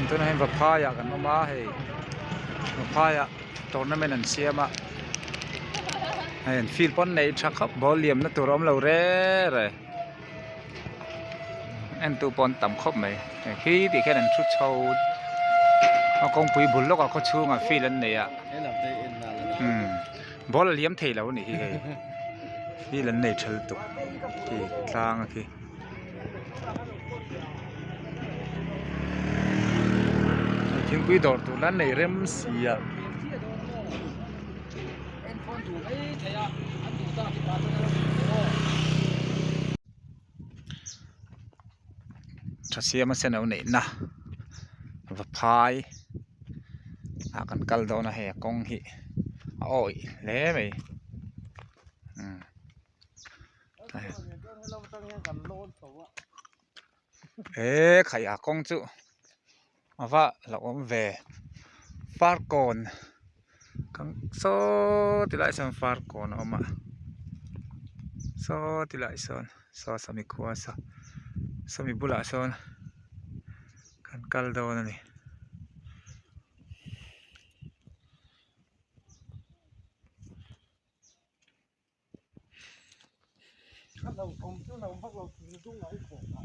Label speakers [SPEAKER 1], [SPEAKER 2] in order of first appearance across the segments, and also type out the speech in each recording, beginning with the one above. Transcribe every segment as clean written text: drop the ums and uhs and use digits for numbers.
[SPEAKER 1] ตัวนั้นว่าพายกันมาให้พายตอนนั้นมันเสียมาเห็นฟีลปอนในชักครับบอลเลียมนะตัวร้อมเราเร่เลยอันตัวปอนต่ำครบไหมขี้ที่แค่นั้นชุดโชว์เอากองปุ๋ยบุญแล้วก็เขาชูงฟีลนั่นเนี่ยบอลเลียมเทแล้วนี่ฟีลนั่นเนี่ยเชลตุกที่กลางที่ทิ้งปุ๋ยดอกตัวนั้นในเริ่มเสียถ้าเสียมันเส้นเอาเนี่ยนะว่าพายอากันกัลดอนเหกงหิโอ้ยเละไหมใครอากงจุว่าเราเวฟาร์กอนกังโซติไลซันฟาร์กอนออกมาโซติไลซันโซสามีขวาสามีบุลาซอนกันกัลดอนนี่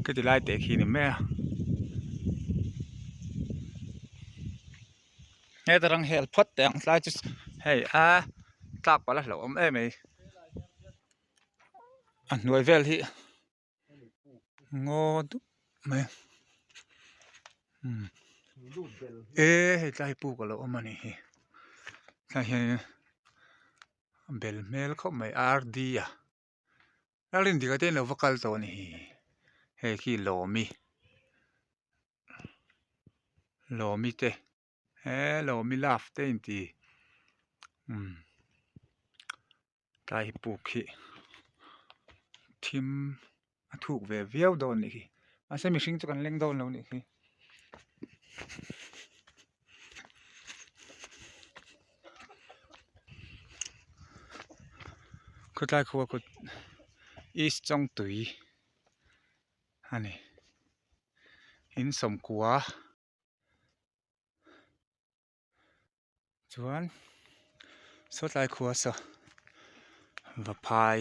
[SPEAKER 1] ก็ติไลเตะขี้นี่แม่เฮ้ยตรังเฮลพัดแต่ยังไล่จุดเฮ้ยตักไปแล้วเหรอไม่ไหมอันหน่วยเวลที่งอดุไหมใจปูกันแล้วมันนี่ใช่เบลเมลเขาไม่อาร์ดีอ่ะแล้วลินดีก็เต้นแล้ววัคคัลตัวนี่เฮ้ยขี้โลมีเต้โลมีลาฟเต้นตีใจปูขี้ทิมถูกเวียวโดนนี่อาจจะมีสิ่งที่กันเล่งโดนแล้วนี่ก็ได้คือว่าก็อีสจงตุยอันนี้หินสมกัวส่วนสุดท้ายคือว่าว่าพาย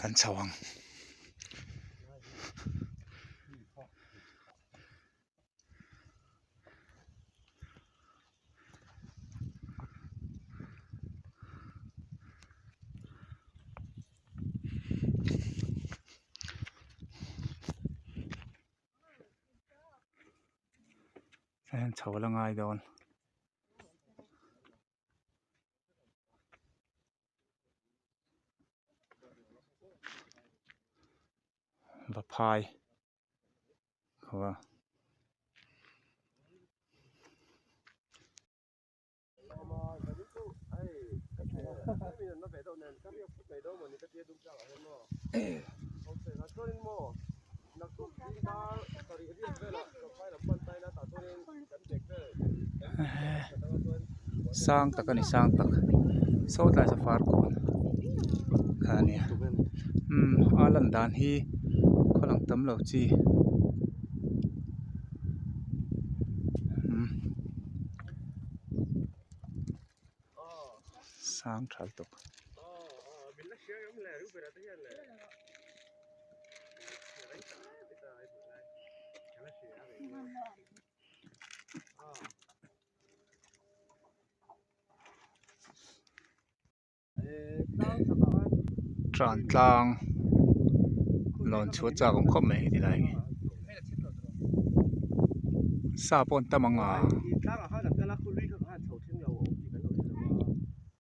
[SPEAKER 1] กันสว่างแฟนเฉาละง่ายโดนว่าพายเขาว่าสร้างตะกันนี่สร้างตะโซดลายสฟาร์ก่อนค่ะเนี่ยอาลันดานฮีเขาหลังตำเหล่าจีสร้างทรัลตกตรานกลางหลอนชัวจากของข้อไม่ดีไรซาปนตะมัง